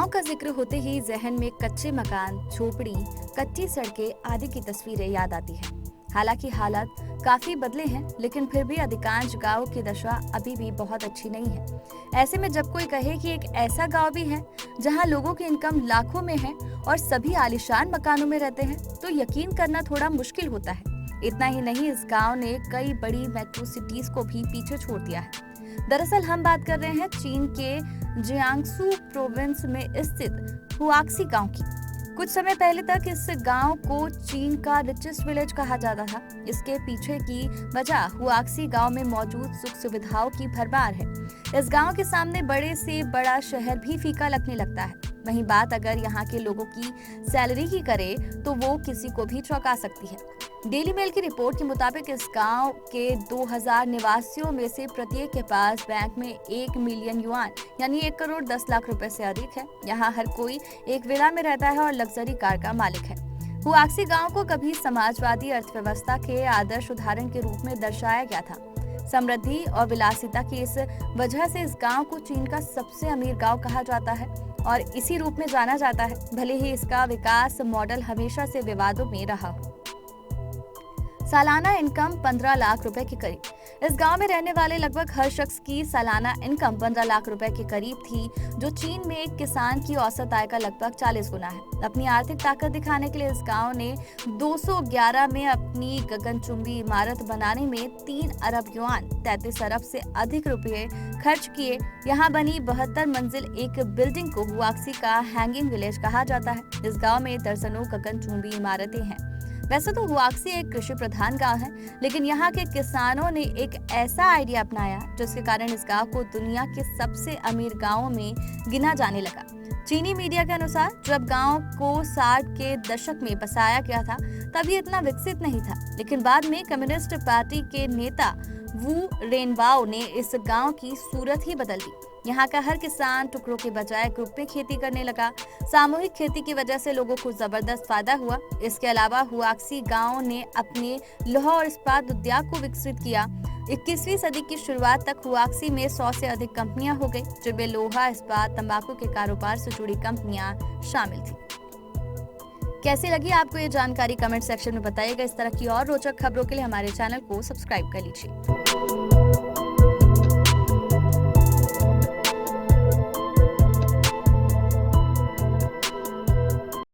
गांव का जिक्र होते ही जहन में कच्चे मकान, झोपड़ी, कच्ची सड़कें आदि की तस्वीरें याद आती हैं। हालांकि हालात काफी बदले हैं, लेकिन फिर भी अधिकांश गांवों की दशा अभी भी बहुत अच्छी नहीं है। ऐसे में जब कोई कहे कि एक ऐसा गांव भी है जहां लोगों की इनकम लाखों में है और सभी आलीशान मकानों में रहते हैं, तो यकीन करना थोड़ा मुश्किल होता है। इतना ही नहीं, इस गांव ने कई बड़ी मेट्रो सिटीज को भी पीछे छोड़ दिया है। दरअसल हम बात कर रहे हैं चीन के जियांगसू प्रोविंस में स्थित हुआक्सी गांव की। कुछ समय पहले तक इस गांव को चीन का रिचेस्ट विलेज कहा जाता था। इसके पीछे की वजह हुआक्सी गांव में मौजूद सुख सुविधाओं की भरमार है। इस गांव के सामने बड़े से बड़ा शहर भी फीका लगने लगता है। वहीं बात अगर यहाँ के लोगों की सैलरी की करे तो वो किसी को भी चौंका सकती है। डेली मेल की रिपोर्ट के मुताबिक इस गांव के 2000 निवासियों में से प्रत्येक के पास बैंक में 1 मिलियन युआन यानी 1 करोड़ 10 लाख रुपए से अधिक है। यहाँ हर कोई एक विला में रहता है और लग्जरी कार का मालिक है। हुआक्सी गांव को कभी समाजवादी अर्थव्यवस्था के आदर्श उदाहरण के रूप में दर्शाया गया था। समृद्धि और विलासिता की इस वजह से इस गांव को चीन का सबसे अमीर गांव कहा जाता है और इसी रूप में जाना जाता है, भले ही इसका विकास मॉडल हमेशा से विवादों में रहा हो। सालाना इनकम 15 लाख रुपए के करीब। इस गांव में रहने वाले लगभग हर शख्स की सालाना इनकम 15 लाख रुपए के करीब थी, जो चीन में एक किसान की औसत आय का लगभग 40 गुना है। अपनी आर्थिक ताकत दिखाने के लिए इस गांव ने 211 में अपनी गगनचुंबी इमारत बनाने में 3 अरब युआन 33 अरब से अधिक रुपए खर्च किए। यहाँ बनी 72 मंजिल एक बिल्डिंग को हुआक्सी का हैंगिंग विलेज कहा जाता है। इस गाँव में दर्जनों गगनचुंबी इमारतें हैं। वैसे तो हुआक्सी एक कृषि प्रधान गांव है, लेकिन यहाँ के किसानों ने एक ऐसा आइडिया अपनाया जिसके कारण इस गांव को दुनिया के सबसे अमीर गांवों में गिना जाने लगा। चीनी मीडिया के अनुसार जब गांव को 60 के दशक में बसाया गया था तब ये इतना विकसित नहीं था, लेकिन बाद में कम्युनिस्ट पार्टी के नेता वू रेनबाओ ने इस गांव की सूरत ही बदल दी। यहाँ का हर किसान टुकड़ों के बजाय ग्रुप में खेती करने लगा। सामूहिक खेती की वजह से लोगों को जबरदस्त फायदा हुआ। इसके अलावा हुआक्सी गांव ने अपने लौह और इस्पात उद्योग को विकसित किया। 21वीं सदी की शुरुआत तक हुआक्सी में 100 से अधिक कंपनियां हो गई, जिनमें लोहा, इस्पात, तंबाकू के कारोबार से जुड़ी कंपनियां शामिल थी। कैसी लगी आपको ये जानकारी? कमेंट सेक्शन में बताइएगा। इस तरह की और रोचक खबरों के लिए हमारे चैनल को सब्सक्राइब कर लीजिए।